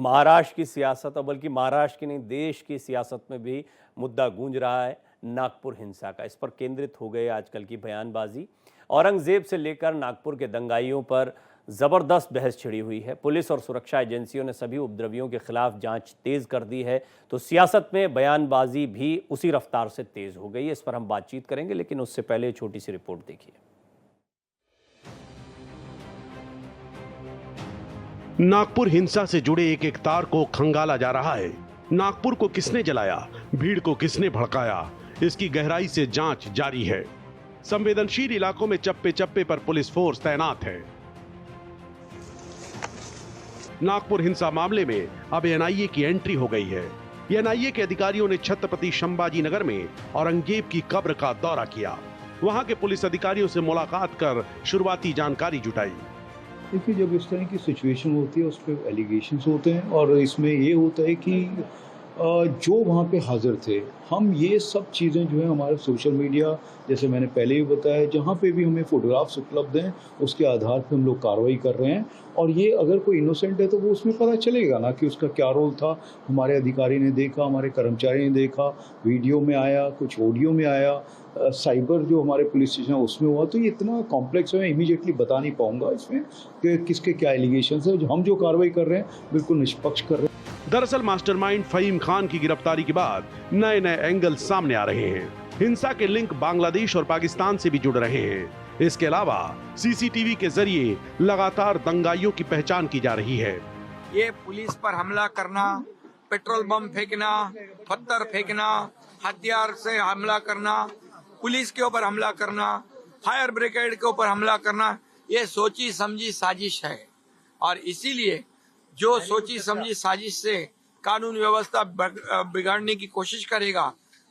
महाराष्ट्र की सियासत और बल्कि महाराष्ट्र की नहीं देश की सियासत में भी मुद्दा गूंज रहा है नागपुर हिंसा का। इस पर केंद्रित हो गई आजकल की बयानबाजी। औरंगजेब से लेकर नागपुर के दंगाइयों पर जबरदस्त बहस छिड़ी हुई है। पुलिस और सुरक्षा एजेंसियों ने सभी उपद्रवियों के खिलाफ जांच तेज कर दी है, तो सियासत में बयानबाजी भी उसी रफ्तार से तेज हो गई है। इस पर हम बातचीत करेंगे, लेकिन उससे पहले छोटी सी रिपोर्ट देखिए। नागपुर हिंसा से जुड़े एक एक तार को खंगाला जा रहा है। नागपुर को किसने जलाया, भीड़ को किसने भड़काया, इसकी गहराई से जांच जारी है। संवेदनशील इलाकों में चप्पे चप्पे पर पुलिस फोर्स तैनात है। नागपुर हिंसा मामले में अब एनआईए की एंट्री हो गई है। एनआईए के अधिकारियों ने छत्रपति संभाजी नगर में औरंगजेब की कब्र का दौरा किया। वहां के पुलिस अधिकारियों से मुलाकात कर शुरुआती जानकारी जुटाई। देखिए, जब इस तरह की सिचुएशन होती है उस पर एलिगेशंस होते हैं और इसमें ये होता है कि जो वहाँ पे हाजिर थे, हम ये सब चीज़ें जो है हमारे सोशल मीडिया, जैसे मैंने पहले भी बताया, जहाँ पे भी हमें फ़ोटोग्राफ्स उपलब्ध हैं उसके आधार पे हम लोग कार्रवाई कर रहे हैं। और ये अगर कोई इनोसेंट है तो वो उसमें पता चलेगा ना कि उसका क्या रोल था। हमारे अधिकारी ने देखा, हमारे कर्मचारी ने देखा, वीडियो में आया, कुछ ऑडियो में आया, साइबर जो हमारे पुलिस स्टेशन है उसमें हुआ। तो ये इतना कॉम्प्लेक्स है, मैं इमीडिएटली बता नहीं पाऊँगा इसमें कि किसके क्या एलिगेशंस है। हम जो कार्रवाई कर रहे हैं बिल्कुल निष्पक्ष कर रहे हैं। दरअसल मास्टरमाइंड फहीम खान की गिरफ्तारी के बाद नए नए एंगल सामने आ रहे हैं। हिंसा के लिंक बांग्लादेश और पाकिस्तान से भी जुड़ रहे हैं। इसके अलावा सीसीटीवी के जरिए लगातार दंगाइयों की पहचान की जा रही है। ये पुलिस पर हमला करना, पेट्रोल बम फेंकना, पत्थर फेंकना, हथियार से हमला करना, पुलिस के ऊपर हमला करना, फायर ब्रिगेड के ऊपर हमला करना, ये सोची समझी साजिश है। और इसीलिए जो सोची समझी साजिश से कानून व्यवस्था बिगाड़ने की कोशिश करेगा,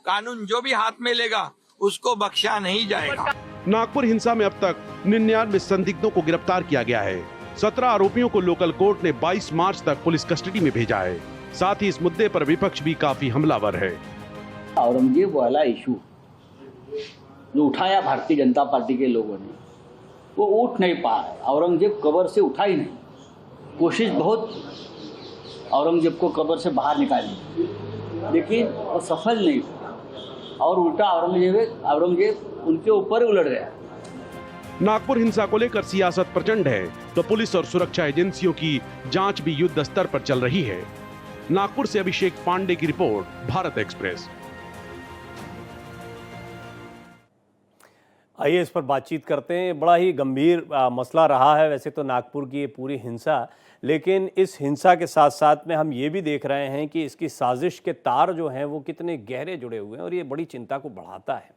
कानून जो भी हाथ में लेगा उसको बख्शा नहीं जाएगा। नागपुर हिंसा में अब तक 99 संदिग्धों को गिरफ्तार किया गया है। 17 आरोपियों को लोकल कोर्ट ने 22 मार्च तक पुलिस कस्टडी में भेजा है। साथ ही इस मुद्दे पर विपक्ष भी काफी हमलावर है। औरंगजेब वाला इशू जो उठाया भारतीय जनता पार्टी के लोगों ने, वो उठ नहीं पा रहा। औरंगजेब कब्र से उठा ही नहीं। कोशिश बहुत औरंगजेब को कब्र से बाहर निकालने, लेकिन वो सफल नहीं और उल्टा औरंगजेब उनके ऊपर उलट गया। नागपुर हिंसा को लेकर सियासत प्रचंड है, तो पुलिस और सुरक्षा एजेंसियों की जांच भी युद्ध स्तर पर चल रही है। नागपुर से अभिषेक पांडे की रिपोर्ट, भारत एक्सप्रेस। आइए इस पर बातचीत करते हैं। बड़ा ही गंभीर मसला रहा है वैसे तो नागपुर की ये पूरी हिंसा, लेकिन इस हिंसा के साथ साथ में हम ये भी देख रहे हैं कि इसकी साजिश के तार जो हैं वो कितने गहरे जुड़े हुए हैं और ये बड़ी चिंता को बढ़ाता है।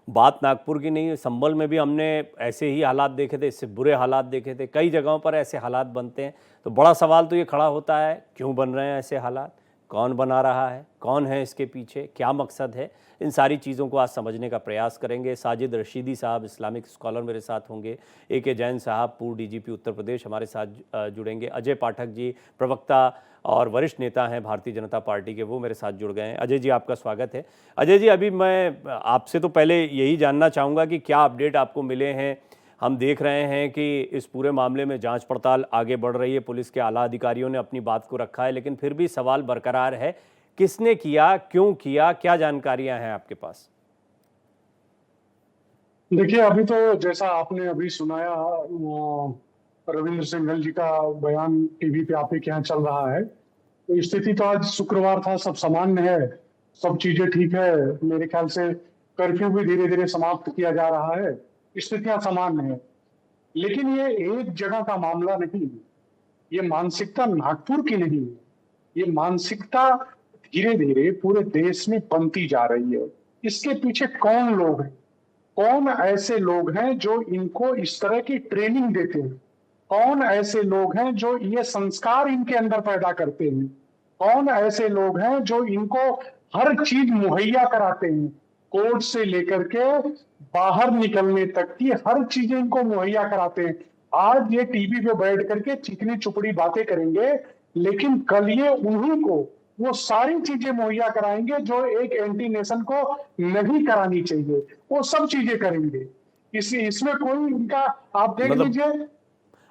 बात नागपुर की नहीं है, संभल में भी हमने ऐसे ही हालात देखे थे, इससे बुरे हालात देखे थे। कई जगहों पर ऐसे हालात बनते हैं, तो बड़ा सवाल तो ये खड़ा होता है, क्यों बन रहे हैं ऐसे हालात, कौन बना रहा है, कौन है इसके पीछे, क्या मकसद है। इन सारी चीज़ों को आज समझने का प्रयास करेंगे। साजिद रशीदी साहब इस्लामिक स्कॉलर मेरे साथ होंगे, AK जैन साहब पूर्व DGP उत्तर प्रदेश हमारे साथ जुड़ेंगे, अजय पाठक जी प्रवक्ता और वरिष्ठ नेता हैं भारतीय जनता पार्टी के, वो मेरे साथ जुड़ गए हैं। अजय जी, आपका स्वागत है। अजय जी, अभी मैं आपसे तो पहले यही जानना चाहूँगा कि क्या अपडेट आपको मिले हैं। हम देख रहे हैं कि इस पूरे मामले में जांच पड़ताल आगे बढ़ रही है, पुलिस के आला अधिकारियों ने अपनी बात को रखा है, लेकिन फिर भी सवाल बरकरार है, किसने किया, क्यों किया, क्या जानकारियां हैं आपके पास? देखिए, अभी तो जैसा आपने अभी सुनाया, रविंद्र सिंघल जी का बयान टीवी पे आप के यहाँ चल रहा है। तो स्थिति तो आज शुक्रवार था, सब सामान्य है, सब चीजें ठीक है। मेरे ख्याल से कर्फ्यू भी धीरे धीरे समाप्त किया जा रहा है, स्थितियां सामान्य है। लेकिन ये एक जगह का मामला नहीं है, ये मानसिकता नागपुर की नहीं है, ये मानसिकता धीरे धीरे पूरे देश में बनती जा रही है। इसके पीछे कौन लोग हैं, कौन ऐसे लोग हैं जो इनको इस तरह की ट्रेनिंग देते हैं, कौन ऐसे लोग हैं जो ये संस्कार इनके अंदर पैदा करते हैं, कौन ऐसे लोग हैं जो इनको हर चीज मुहैया कराते हैं, कोर्ट से लेकर के बाहर निकलने तक की हर चीजें इनको मुहैया कराते हैं। आज ये टीवी पे बैठ करके चिकनी चुपड़ी बातें करेंगे, लेकिन कल ये उन्हीं को वो सारी चीजें मुहैया कराएंगे जो एक एंटी नेशन को नहीं करानी चाहिए, वो सब चीजें करेंगे। इसमें कोई इनका, आप देख लीजिए।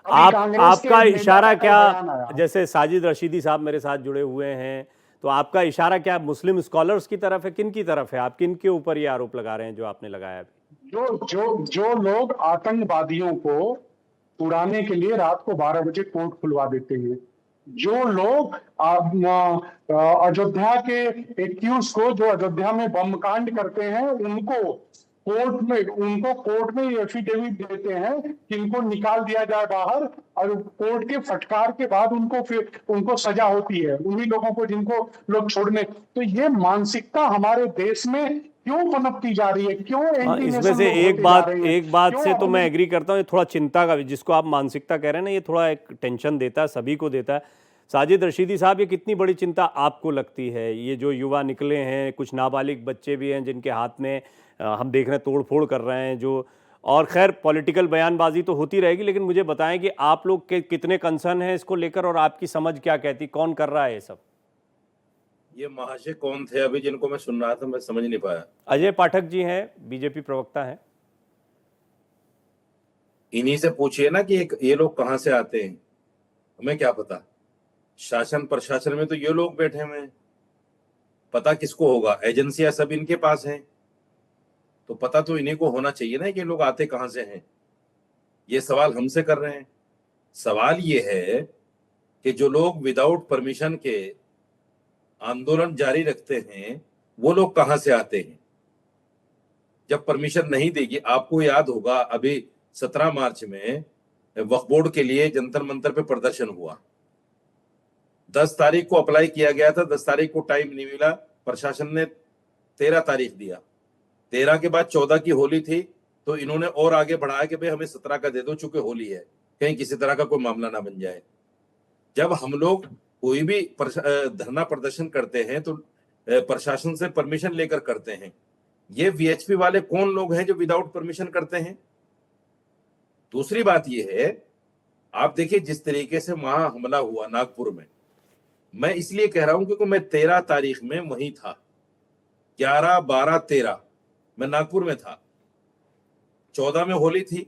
अभी कांग्रेस के आपका नेता इशारा का क्या, बयान आया। जैसे साजिद रशीदी साहब मेरे साथ जुड़े हुए हैं, तो आपका इशारा क्या मुस्लिम स्कॉलर्स की तरफ है, किन की तरफ है? आप किन के ऊपर ये आरोप लगा रहे हैं जो आपने लगाया अभी? जो लोग आतंकवादियों को उड़ाने के लिए रात को 12 बजे कोर्ट खुलवा देते हैं, जो लोग अयोध्या के एक्यूज को, जो अयोध्या में बम कांड करते हैं, उनको कोर्ट में एफिडेविट देते हैं कि इनको निकाल दिया जाए बाहर, और कोर्ट के फटकार के बाद उनको सजा होती है, उन्हीं लोगों को जिनको लोग छोड़ने। तो ये मानसिकता हमारे देश में क्यों पनपती जा रही है? क्यों हाँ, एंटी इसमें नेशन से लोग होते जा रहे हैं? एक बात क्यों से तो मैं अपनी- एग्री करता हूँ, ये थोड़ा चिंता का, जिसको आप मानसिकता कह रहे हैं ना, ये थोड़ा एक टेंशन देता है, सभी को देता है। साजिद रशीदी साहब, ये कितनी बड़ी चिंता आपको लगती है? ये जो युवा निकले हैं, कुछ नाबालिग बच्चे भी हैं जिनके हाथ में हम देख रहे हैं तोड़ फोड़ कर रहे हैं, जो, और खैर पॉलिटिकल बयानबाजी तो होती रहेगी, लेकिन मुझे बताएं कि आप लोग के कितने कंसर्न हैं इसको लेकर, और आपकी समझ क्या कहती, कौन कर रहा है ये सब? ये महाशय कौन थे अभी जिनको मैं सुन रहा था, मैं समझ नहीं पाया। अजय पाठक जी हैं, बीजेपी प्रवक्ता हैं। इन्हीं से पूछिए ना कि ये लोग कहाँ से आते हैं, हमें क्या पता। शासन प्रशासन में तो ये लोग बैठे हुए हैं, पता किसको होगा? एजेंसियां सब इनके पास हैं, तो पता तो इन्हीं को होना चाहिए ना कि ये लोग आते कहाँ से हैं। ये सवाल हमसे कर रहे हैं। सवाल ये है कि जो लोग विदाउट परमिशन के आंदोलन जारी रखते हैं, वो लोग कहाँ से आते हैं? जब परमिशन नहीं देगी, आपको याद होगा अभी 17 मार्च में वक्फ बोर्ड के लिए जंतर मंतर पे प्रदर्शन हुआ। 10 तारीख को अप्लाई किया गया था, 10 तारीख को टाइम नहीं मिला, प्रशासन ने 13 तारीख दिया। 13 के बाद 14 की होली थी, तो इन्होंने और आगे बढ़ाया कि भाई हमें 17 का दे दो, चूंकि होली है, कहीं किसी तरह का कोई मामला ना बन जाए। जब हम लोग कोई भी धरना प्रदर्शन करते हैं तो प्रशासन से परमिशन लेकर करते हैं। ये वीएचपी वाले कौन लोग हैं जो विदाउट परमिशन करते हैं? दूसरी बात ये है, आप देखिए जिस तरीके से वहां हमला हुआ नागपुर में, मैं इसलिए कह रहा हूं क्योंकि मैं 13 तारीख में वहीं था, 11, 12, 13 मैं नागपुर में था। 14 में होली थी।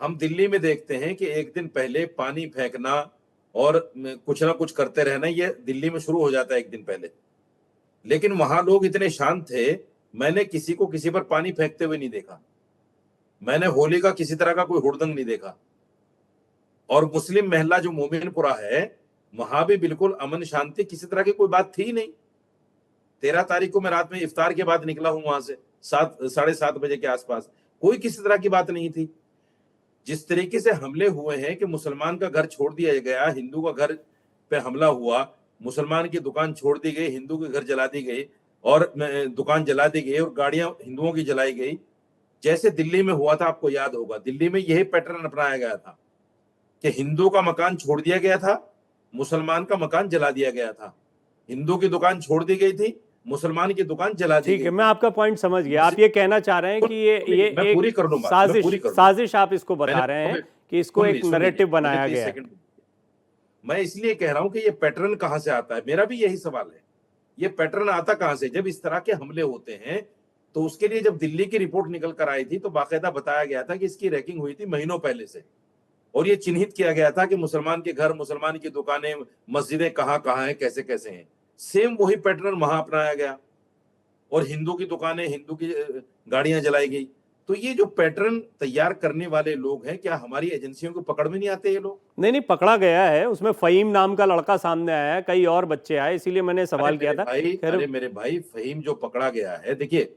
हम दिल्ली में देखते हैं कि एक दिन पहले पानी फेंकना और कुछ ना कुछ करते रहना, ये दिल्ली में शुरू हो जाता है एक दिन पहले। लेकिन वहां लोग इतने शांत थे, मैंने किसी को किसी पर पानी फेंकते हुए नहीं देखा। मैंने होली का किसी तरह का कोई हुड़दंग नहीं देखा। और मुस्लिम महल्ला जो मोमिनपुरा है, वहां भी बिल्कुल अमन शांति, किसी तरह की कोई बात थी नहीं। 13 तारीख को मैं रात में इफ्तार के बाद निकला हूं वहां से, 7-7:30 बजे के आसपास, कोई किसी तरह की बात नहीं थी। जिस तरीके से हमले हुए हैं कि मुसलमान का घर छोड़ दिया गया, हिंदू का घर पे हमला हुआ, मुसलमान की दुकान छोड़ दी गई, हिंदू के घर जला दी गई, और दुकान जला दी गई और गाड़ियां हिंदुओं की जलाई गई, जैसे दिल्ली में हुआ था। आपको याद होगा दिल्ली में यही पैटर्न अपनाया गया था कि हिंदू का मकान छोड़ दिया गया था, मुसलमान का मकान जला दिया गया था। हिंदू की दुकान छोड़ दी गई थी, मुसलमान की दुकान जला दी गई। ठीक है, मैं आपका पॉइंट समझ गया। आप ये कहना चाह रहे हैं कि ये मैं पूरी कर दूं बात, मैं पूरी कर दूं। साजिश आप इसको बता रहे हैं कि इसको एक नैरेटिव बनाया गया है। मैं इसलिए कह रहा हूं कि ये पैटर्न कहां से आता है, मेरा भी यही सवाल है। ये पैटर्न आता कहां से? जब इस तरह के हमले होते हैं, तो उसके लिए जब दिल्ली की रिपोर्ट निकल कर आई थी, तो बाकायदा बताया गया था कि इसकी रैकिंग हुई थी महीनों पहले से, और ये चिन्हित किया गया था कि मुसलमान के घर, मुसलमान की दुकानें, मस्जिदें कहाँ कहाँ हैं, कैसे कैसे हैं। सेम वही पैटर्न वहां अपनाया गया, और हिंदू की दुकानें, हिंदू की गाड़ियां जलाई गई। तो ये जो पैटर्न तैयार करने वाले लोग हैं, क्या हमारी एजेंसियों को पकड़ में नहीं आते ये लोग? नहीं, पकड़ा गया है, उसमें फहीम नाम का लड़का सामने आया है, कई और बच्चे आए, इसीलिए मैंने सवाल किया था। अरे मेरे भाई, फहीम जो पकड़ा गया है, देखिए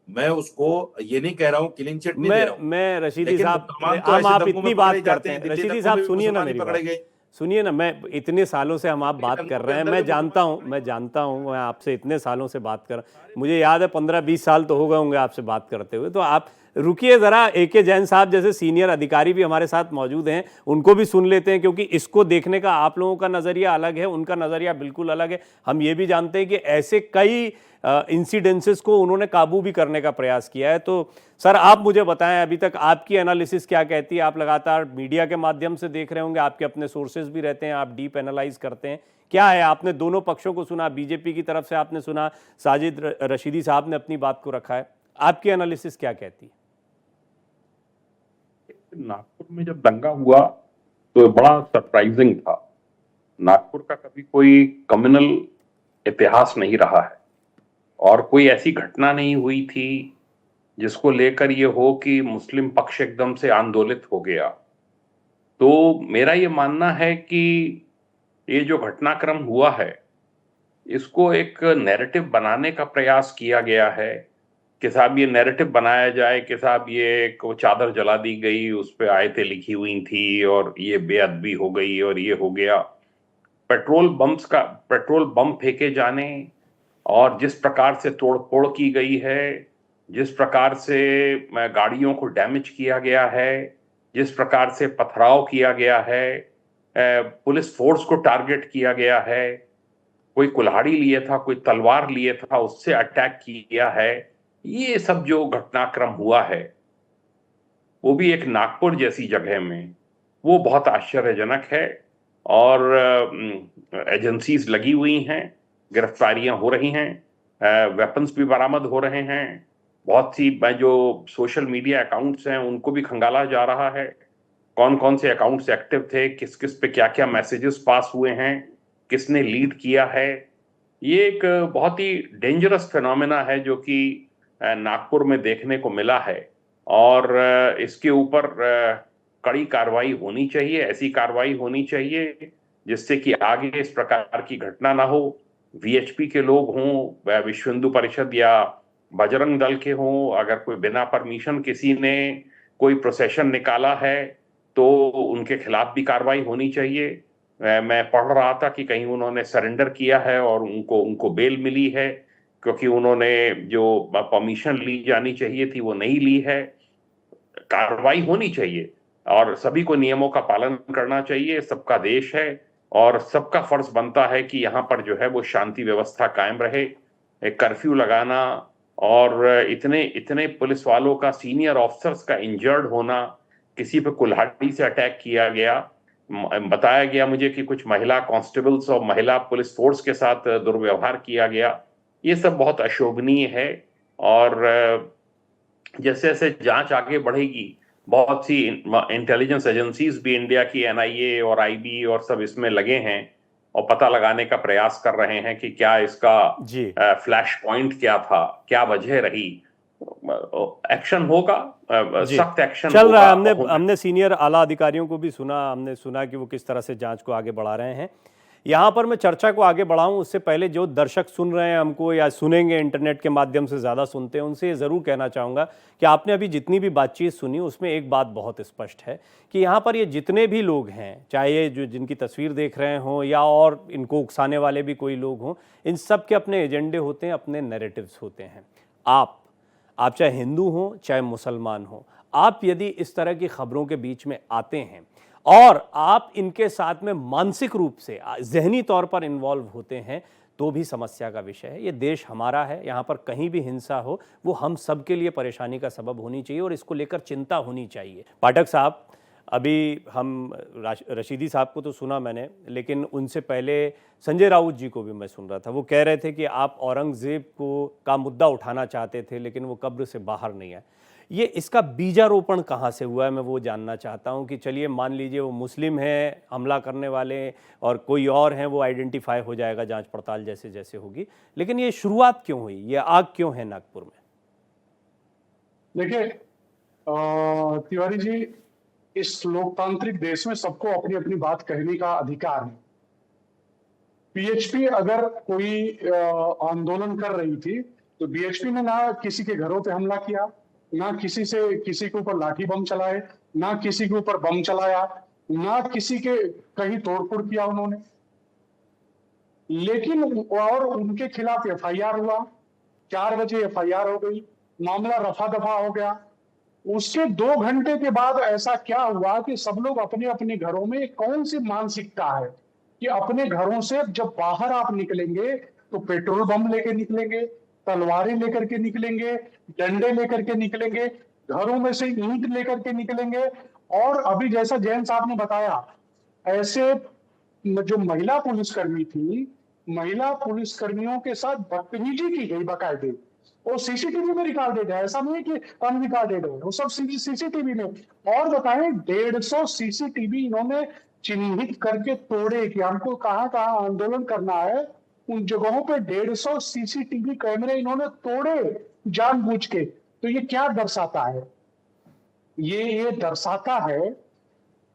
मैं उसको ये नहीं कह रहा हूँ, क्लीन चिट नहीं दे रहा हूँ। मैं रशीदी लेकिन साहब, मुसलमान तो हम ऐसे आप दंगों इतनी में बात पकड़े करते जाते हैं, हैं, रशीदी दिल्ली साहब दंगों में सुनिए ना मुसलमान ही मेरी पकड़े बात, गए। सुनिए ना। मैं इतने सालों से हम आप बात कर रहे हैं, मैं जानता हूं, मैं आपसे इतने सालों से बात कर, मुझे याद है 15-20 साल तो हो गए होंगे आपसे बात करते हुए। तो आप रुकिए ज़रा, AK जैन साहब जैसे सीनियर अधिकारी भी हमारे साथ मौजूद हैं, उनको भी सुन लेते हैं, क्योंकि इसको देखने का आप लोगों का नज़रिया अलग है, उनका नज़रिया बिल्कुल अलग है। हम ये भी जानते हैं कि ऐसे कई इंसिडेंसेस को उन्होंने काबू भी करने का प्रयास किया है। तो सर, आप मुझे बताएं, अभी तक आपकी एनालिसिस क्या कहती है? आप लगातार मीडिया के माध्यम से देख रहे होंगे, आपके अपने सोर्सेज भी रहते हैं, आप डीप एनालाइज करते हैं। क्या है, आपने दोनों पक्षों को सुना, बीजेपी की तरफ से आपने सुना, साजिद रशीदी साहब ने अपनी बात को रखा है, आपकी एनालिसिस क्या कहती है? नागपुर में जब दंगा हुआ तो ये बड़ा सरप्राइजिंग था। नागपुर का कभी कोई कम्युनल इतिहास नहीं रहा है और कोई ऐसी घटना नहीं हुई थी जिसको लेकर ये हो कि मुस्लिम पक्ष एकदम से आंदोलित हो गया। तो मेरा ये मानना है कि ये जो घटनाक्रम हुआ है इसको एक नैरेटिव बनाने का प्रयास किया गया है कि साहब ये नैरेटिव बनाया जाए कि साहब ये एक चादर जला दी गई, उस पे आयतें लिखी हुई थी और ये बेअदबी हो गई और ये हो गया। पेट्रोल बम फेंके जाने और जिस प्रकार से तोड़फोड़ की गई है, जिस प्रकार से गाड़ियों को डैमेज किया गया है, जिस प्रकार से पथराव किया गया है, पुलिस फोर्स को टारगेट किया गया है, कोई कुल्हाड़ी लिए था, कोई तलवार लिए था, उससे अटैक किया है, ये सब जो घटनाक्रम हुआ है वो भी एक नागपुर जैसी जगह में, वो बहुत आश्चर्यजनक है। और एजेंसीज लगी हुई हैं, गिरफ्तारियां हो रही हैं, वेपन्स भी बरामद हो रहे हैं, बहुत सी जो सोशल मीडिया अकाउंट्स हैं उनको भी खंगाला जा रहा है, कौन कौन से अकाउंट्स एक्टिव थे, किस किस पे क्या क्या मैसेजेस पास हुए हैं, किसने लीड किया है। ये एक बहुत ही डेंजरस फिनोमेना है जो कि नागपुर में देखने को मिला है और इसके ऊपर कड़ी कार्रवाई होनी चाहिए, ऐसी कार्रवाई होनी चाहिए जिससे कि आगे इस प्रकार की घटना ना हो। वीएचपी के लोग हों, विश्व हिंदू परिषद या बजरंग दल के हों, अगर कोई बिना परमिशन किसी ने कोई प्रोसेशन निकाला है तो उनके खिलाफ भी कार्रवाई होनी चाहिए। मैं पढ़ रहा था कि कहीं उन्होंने सरेंडर किया है और उनको बेल मिली है क्योंकि उन्होंने जो परमिशन ली जानी चाहिए थी वो नहीं ली है। कार्रवाई होनी चाहिए और सभी को नियमों का पालन करना चाहिए, सबका देश है और सबका फर्ज बनता है कि यहाँ पर जो है वो शांति व्यवस्था कायम रहे। एक कर्फ्यू लगाना और इतने इतने पुलिस वालों का, सीनियर ऑफिसर्स का इंजर्ड होना, किसी पे कुल्हाड़ी से अटैक किया गया, बताया गया मुझे कि कुछ महिला कांस्टेबल्स और महिला पुलिस फोर्स के साथ दुर्व्यवहार किया गया, ये सब बहुत अशोभनीय है। और जैसे जैसे जांच आगे बढ़ेगी, बहुत सी इंटेलिजेंस एजेंसीज भी, इंडिया की एनआईए और आईबी और सब इसमें लगे हैं और पता लगाने का प्रयास कर रहे हैं कि क्या इसका फ्लैश पॉइंट क्या था, क्या वजह रही। एक्शन होगा, सख्त एक्शन चल होगा। रहा है। हमने सीनियर आला अधिकारियों को भी सुना, हमने सुना कि वो किस तरह से जांच को आगे बढ़ा रहे हैं। यहाँ पर मैं चर्चा को आगे बढ़ाऊं उससे पहले जो दर्शक सुन रहे हैं हमको या सुनेंगे, इंटरनेट के माध्यम से ज़्यादा सुनते हैं, उनसे ये ज़रूर कहना चाहूँगा कि आपने अभी जितनी भी बातचीत सुनी उसमें एक बात बहुत स्पष्ट है कि यहाँ पर ये जितने भी लोग हैं, चाहे ये जो जिनकी तस्वीर देख रहे हों या और इनको उकसाने वाले भी कोई लोग हों, इन सब के अपने एजेंडे होते हैं, अपने नैरेटिव्स होते हैं। आप चाहे हिंदू हों चाहे मुसलमान हों, आप यदि इस तरह की खबरों के बीच में आते हैं और आप इनके साथ में मानसिक रूप से, जहनी तौर पर इन्वॉल्व होते हैं तो भी समस्या का विषय है। ये देश हमारा है, यहाँ पर कहीं भी हिंसा हो वो हम सब के लिए परेशानी का सबब होनी चाहिए और इसको लेकर चिंता होनी चाहिए। पाठक साहब, अभी हम रशीदी साहब को तो सुना मैंने, लेकिन उनसे पहले संजय राउत जी को भी मैं सुन रहा था। वो कह रहे थे कि आप औरंगजेब का मुद्दा उठाना चाहते थे लेकिन वो कब्र से बाहर नहीं आए। ये इसका बीजारोपण कहाँ से हुआ है, मैं वो जानना चाहता हूँ कि चलिए मान लीजिए वो मुस्लिम है हमला करने वाले और कोई और हैं, वो आइडेंटिफाई हो जाएगा जांच पड़ताल जैसे जैसे होगी, लेकिन ये शुरुआत क्यों हुई, ये आग क्यों है नागपुर में? देखिए तिवारी जी, इस लोकतांत्रिक देश में सबको अपनी अपनी बात कहने का अधिकार है। बीएचपी अगर कोई आंदोलन कर रही थी तो बीएचपी ने ना किसी के घरों पे हमला किया, ना किसी के ऊपर लाठी बम चलाए, ना किसी के ऊपर बम चलाया, ना किसी के कहीं तोड़फोड़ किया उन्होंने। लेकिन और उनके खिलाफ एफआईआर हुआ, 4 बजे एफआईआर हो गई, मामला रफा दफा हो गया। उसके 2 घंटे के बाद ऐसा क्या हुआ कि सब लोग अपने अपने घरों में, कौन सी मानसिकता है कि अपने घरों से जब बाहर आप निकलेंगे तो पेट्रोल बम लेके निकलेंगे, तलवारें लेकर के निकलेंगे, डंडे लेकर के निकलेंगे, घरों में से ईंट लेकर के निकलेंगे। और अभी जैसा जैन साहब ने बताया, ऐसे जो महिला पुलिसकर्मी थी, महिला पुलिसकर्मियों के साथ बदतमीजी की गई बाकायदे। वो सीसीटीवी में रिकॉर्डेड है, ऐसा नहीं है कि अनरिकॉर्डेड है, वो सब सीसीटीवी में। और बताएं 150 सीसीटीवी इन्होंने चिन्हित करके तोड़े कि हमको कहाँ कहाँ आंदोलन करना है, उन जगहों पे 150 सीसीटीवी कैमरे इन्होंने तोड़े जानबूझ के। तो ये क्या दर्शाता है? ये दर्शाता है,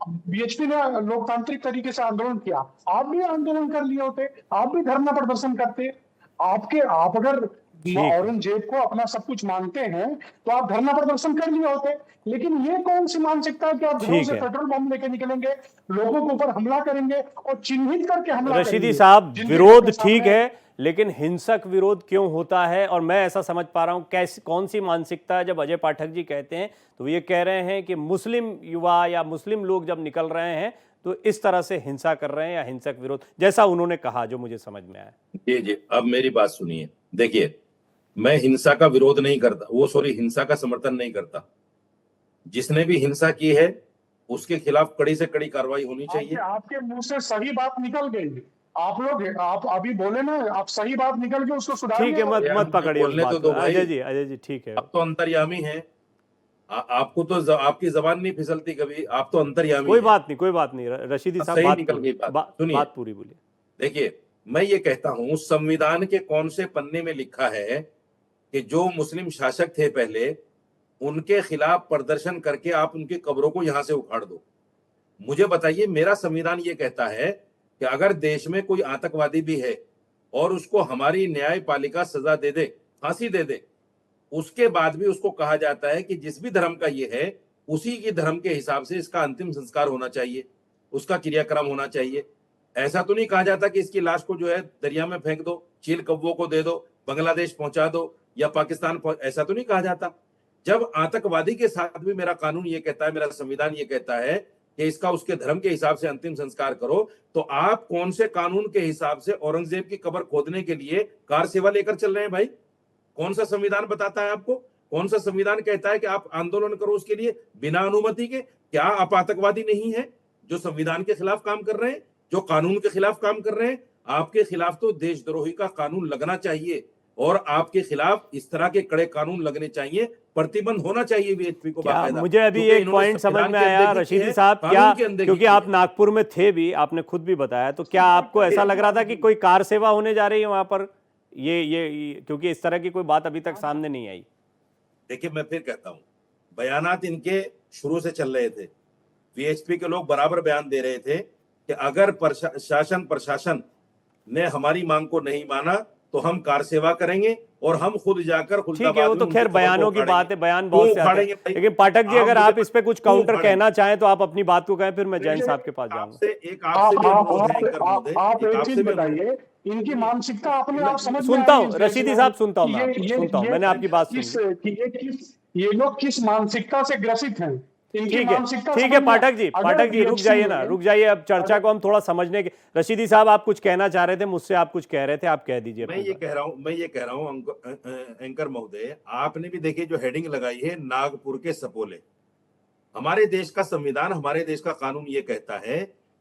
बीएचपी ने लोकतांत्रिक तरीके से आंदोलन किया, आप भी आंदोलन कर लिए होते, आप भी धरना प्रदर्शन करते। आप अगर औरंगजेब को अपना सब कुछ मानते हैं तो आप धरना प्रदर्शन कर लिए होते। लेकिन ये कौन सी मानसिकता है कि आप घरों से पेट्रोल बम लेके निकलेंगे, लोगों के ऊपर हमला करेंगे और चिन्हित करके हमला करेंगे। रशीदी साहब, विरोध ठीक है, लेकिन हिंसक विरोध क्यों होता है? और मैं ऐसा समझ पा रहा हूं कैसी कौन सी मानसिकता है। जब अजय पाठक जी कहते हैं तो ये कह रहे हैं कि मुस्लिम युवा या मुस्लिम लोग जब निकल रहे हैं तो इस तरह से हिंसा कर रहे हैं या हिंसक विरोध, जैसा उन्होंने कहा, जो मुझे समझ में आया। जी, अब मेरी बात सुनिए। देखिए, मैं हिंसा का विरोध नहीं करता, हिंसा का समर्थन नहीं करता। जिसने भी हिंसा की है उसके खिलाफ कड़ी से कड़ी कार्रवाई होनी चाहिए। आपके मुंह से सही बात निकल गई, आप अभी बोले ना, आप सही बात निकल गई, उसको सुधारिए। ठीक है, मत पकड़िए उस बात को। अजय जी ठीक है। अब तो अंतर्यामी है, आपको तो आपकी जबान नहीं फिसलती कभी, आप तो अंतर्यामी। कोई बात नहीं रशीदी साहब, बात पूरी बोलिए। देखिए, मैं ये कहता हूं, संविधान के कौन से पन्ने में लिखा है कि जो मुस्लिम शासक थे पहले, उनके खिलाफ प्रदर्शन करके आप उनकी कब्रों को यहां से उखाड़ दो? मुझे बताइए, मेरा संविधान ये कहता है कि अगर देश में कोई आतंकवादी भी है और उसको हमारी न्यायपालिका सजा दे दे, फांसी दे दे, उसके बाद भी उसको कहा जाता है कि जिस भी धर्म का ये है उसी की धर्म के हिसाब से इसका अंतिम संस्कार होना चाहिए, उसका क्रियाक्रम होना चाहिए। ऐसा तो नहीं कहा जाता कि इसकी लाश को जो है दरिया में फेंक दो, चील कौवों को दे दो, बांग्लादेश पहुंचा दो या पाकिस्तान ऐसा तो नहीं कहा जाता। जब आतंकवादी के साथ भी मेरा कानून ये कहता है, मेरा संविधान ये कहता है कि इसका उसके धर्म के हिसाब से अंतिम संस्कार करो, तो आप कौन से कानून के हिसाब से औरंगजेब की कब्र खोदने के लिए कार सेवा लेकर चल रहे हैं भाई? कौन सा संविधान बताता है आपको? कौन सा संविधान कहता है कि आप आंदोलन करो उसके लिए बिना अनुमति के? क्या आप आतंकवादी नहीं है जो संविधान के खिलाफ काम कर रहे हैं, जो कानून के खिलाफ काम कर रहे हैं? आपके खिलाफ तो देशद्रोही का कानून लगना चाहिए और आपके खिलाफ इस तरह के कड़े कानून लगने चाहिए, प्रतिबंध होना चाहिए बीएचपी को बाकायदा। मुझे अभी एक पॉइंट समझ में आया रशीदी साहब, क्या क्योंकि आप नागपुर में थे भी, आपने खुद भी बताया, तो क्या आपको ऐसा लग रहा था कि कोई कार सेवा होने जा रही है वहां पर? ये क्योंकि इस तरह की कोई बात अभी तक सामने नहीं आई। देखिए, मैं फिर कहता हूं, बयानात इनके शुरू से चल रहे थे, वीएचपी के लोग बराबर बयान दे रहे थे कि अगर प्रशासन ने हमारी मांग को नहीं माना तो हम कार सेवा करेंगे और हम खुद जाकर ठीक है, वो तो खैर बयानों की बात है, बयान बहुत से आते हैं। लेकिन पाठक जी, अगर आप इस पे कुछ काउंटर कहना चाहें तो आप अपनी बात को कहें, फिर मैं जैन साहब के पास जाऊंगा। आप एक चीज बताइए, इनकी मानसिकता अपने आप समझ सुनता हूँ रशीदी साहब, सुनता हूँ, मैंने आपकी बात सुनी। ये लोग किस मानसिकता से ग्रसित हैं? ठीक है पाठक जी रुक जाइए, अब चर्चा को हम थोड़ा समझने के। रशीदी साहब, आप कुछ कहना चाह रहे थे, मुझसे आप कुछ कह रहे थे, आप कह दीजिए। मैं ये कह रहा हूँ एंकर महोदय, आपने भी देखिए जो हेडिंग लगाई है, नागपुर के सपोले। हमारे देश का संविधान, हमारे देश का कानून ये कहता है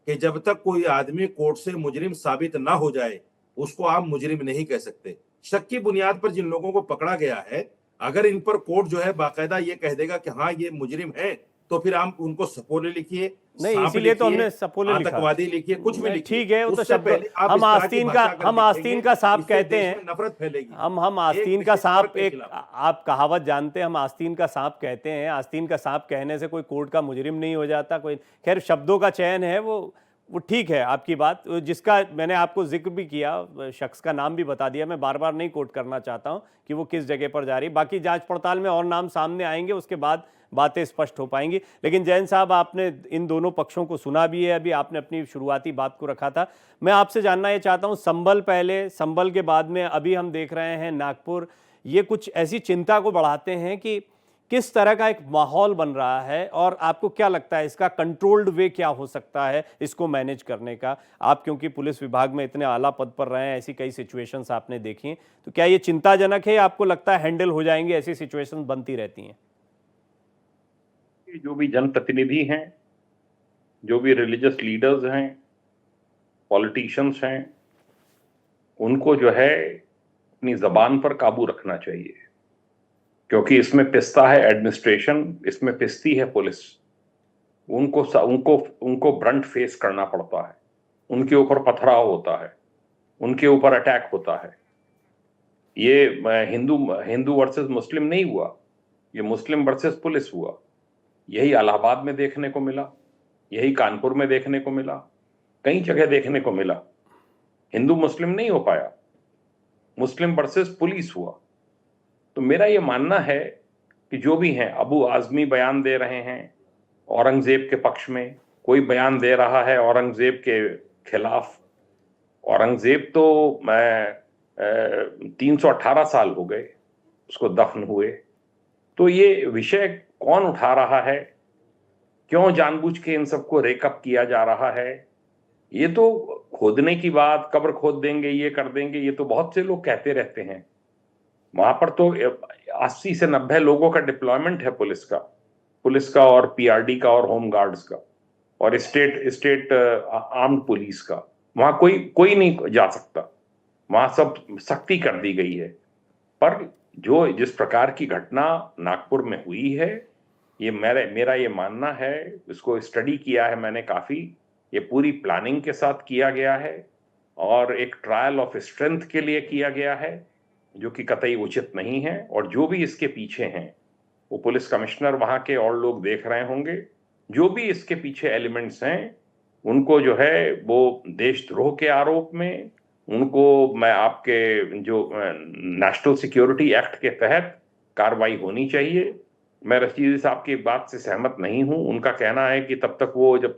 कि जब तक कोई आदमी कोर्ट से मुजरिम साबित ना हो जाए उसको आप मुजरिम नहीं कह सकते। शक की बुनियाद पर जिन लोगों को पकड़ा गया है, अगर इन पर कोर्ट जो है बाकायदा ये कह देगा कि हाँ ये मुजरिम है, तो फिर आप उनको सपोले लिखिए, नहीं इसीलिए तो हमने सपोले लिखा, आतंकवादी लिखिए, कुछ भी लिखिए। ठीक है, वो तो शब्द हम आस्तीन का सांप कहते हैं, नफरत फैलेगी। हम आस्तीन का सांप, एक आप कहावत जानते हैं, हम आस्तीन का सांप कहते हैं। आस्तीन का सांप कहने से कोई कोर्ट का मुजरिम नहीं हो जाता कोई। खैर, शब्दों का चयन है, वो ठीक है आपकी बात, जिसका मैंने आपको जिक्र भी किया, शख्स का नाम भी बता दिया। मैं बार बार नहीं कोट करना चाहता हूं कि वो किस जगह पर जा रही। बाकी जांच पड़ताल में और नाम सामने आएंगे, उसके बाद बातें स्पष्ट हो पाएंगी। लेकिन जैन साहब, आपने इन दोनों पक्षों को सुना भी है, अभी आपने अपनी शुरुआती बात को रखा था। मैं आपसे जानना ये चाहता हूँ, संभल पहले, संभल के बाद में अभी हम देख रहे हैं नागपुर, ये कुछ ऐसी चिंता को बढ़ाते हैं कि किस तरह का एक माहौल बन रहा है, और आपको क्या लगता है इसका कंट्रोल्ड वे क्या हो सकता है इसको मैनेज करने का? आप क्योंकि पुलिस विभाग में इतने आला पद पर रहे हैं, ऐसी कई सिचुएशंस आपने देखी हैं, तो क्या ये चिंताजनक है या आपको लगता है हैंडल हो जाएंगे? ऐसी सिचुएशंस बनती रहती हैं। जो भी जनप्रतिनिधि हैं, जो भी रिलीजियस लीडर्स हैं, पॉलिटिशियंस हैं, उनको जो है अपनी जबान पर काबू रखना चाहिए, क्योंकि इसमें पिसता है एडमिनिस्ट्रेशन, इसमें पिसती है पुलिस। उनको ब्रंट फेस करना पड़ता है, उनके ऊपर पथराव होता है, उनके ऊपर अटैक होता है। ये हिंदू वर्सेस मुस्लिम नहीं हुआ, ये मुस्लिम वर्सेस पुलिस हुआ। यही इलाहाबाद में देखने को मिला, यही कानपुर में देखने को मिला, कई जगह देखने को मिला। हिंदू मुस्लिम नहीं हो पाया, मुस्लिम वर्सेस पुलिस हुआ। तो मेरा ये मानना है कि जो भी हैं, अबू आजमी बयान दे रहे हैं औरंगजेब के पक्ष में, कोई बयान दे रहा है औरंगजेब के खिलाफ। औरंगजेब तो 318 साल हो गए उसको दफन हुए। तो ये विषय कौन उठा रहा है, क्यों जानबूझ के इन सबको रेकअप किया जा रहा है? ये तो खोदने की बात, कब्र खोद देंगे, ये कर देंगे, ये तो बहुत से लोग कहते रहते हैं। वहां पर तो 80 से 90 लोगों का डिप्लॉयमेंट है पुलिस का और पीआरडी का और होम गार्ड्स का और स्टेट आर्म्ड पुलिस का। वहां कोई नहीं जा सकता, वहां सब सख्ती कर दी गई है। पर जिस प्रकार की घटना नागपुर में हुई है, ये मेरा ये मानना है, इसको स्टडी किया है मैंने काफी, ये पूरी प्लानिंग के साथ किया गया है और एक ट्रायल ऑफ स्ट्रेंथ के लिए किया गया है, जो कि कतई उचित नहीं है। और जो भी इसके पीछे हैं, वो पुलिस कमिश्नर वहां के और लोग देख रहे होंगे। जो भी इसके पीछे एलिमेंट्स हैं, उनको जो है वो देशद्रोह के आरोप में, उनको मैं आपके जो नेशनल सिक्योरिटी एक्ट के तहत कार्रवाई होनी चाहिए। मैं रशीदी साहब की बात से सहमत नहीं हूं। उनका कहना है कि जब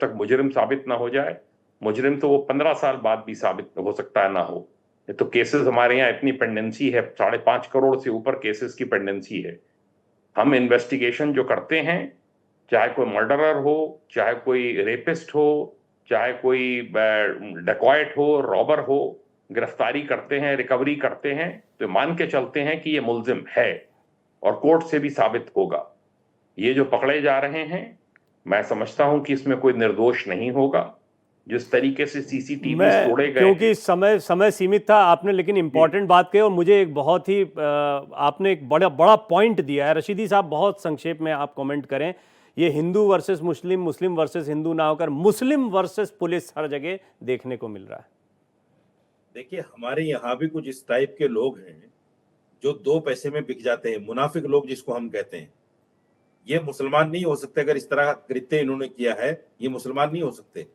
तक मुजरिम साबित ना हो जाए, मुजरिम तो वो 15 साल बाद भी साबित हो सकता है ना हो। ये तो केसेस हमारे यहाँ इतनी पेंडेंसी है, 5.5 करोड़ से ऊपर केसेस की पेंडेंसी है। हम इन्वेस्टिगेशन जो करते हैं, चाहे कोई मर्डरर हो, चाहे कोई रेपिस्ट हो, चाहे कोई डेकॉइट हो, रॉबर हो, गिरफ्तारी करते हैं, रिकवरी करते हैं, तो मान के चलते हैं कि ये मुल्जिम है और कोर्ट से भी साबित होगा। ये जो पकड़े जा रहे हैं, मैं समझता हूं कि इसमें कोई निर्दोष नहीं होगा। जिस तरीके से सीसीटीवी तोड़े गए, क्योंकि समय सीमित था, आपने लेकिन इंपॉर्टेंट बात कही और मुझे एक बहुत ही आपने एक बड़ा पॉइंट दिया है। रशीदी साहब, बहुत संक्षेप में आप कमेंट करें। ये हिंदू वर्सेस मुस्लिम, मुस्लिम वर्सेस हिंदू ना होकर मुस्लिम वर्सेस पुलिस हर जगह देखने को मिल रहा है। देखिए, हमारे यहाँ भी कुछ इस टाइप के लोग हैं जो 2 पैसे में बिक जाते हैं, मुनाफिक लोग जिसको हम कहते हैं। ये मुसलमान नहीं हो सकते। अगर इस तरह का कृत्य इन्होंने किया है, ये मुसलमान नहीं हो सकते।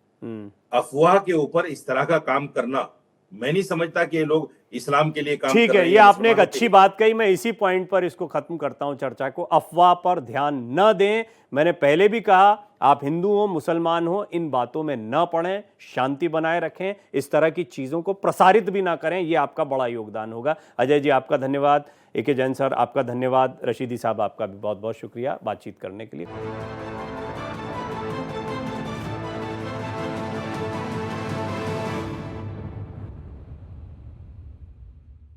अफवाह के ऊपर इस तरह का काम करना, मैं नहीं समझता कि ये लोग इस्लाम के लिए काम कर रहे हैं। ठीक है, ये आपने एक अच्छी बात कही। मैं इसी पॉइंट पर इसको खत्म करता हूं चर्चा को। अफवाह पर ध्यान न दें। मैंने पहले भी कहा, आप हिंदू हो, मुसलमान हो, इन बातों में न पड़ें, शांति बनाए रखें, इस तरह की चीजों को प्रसारित भी ना करें। ये आपका बड़ा योगदान होगा। अजय जी, आपका धन्यवाद। AK जैन सर, आपका धन्यवाद। रशीदी साहब, आपका भी बहुत बहुत शुक्रिया बातचीत करने के लिए।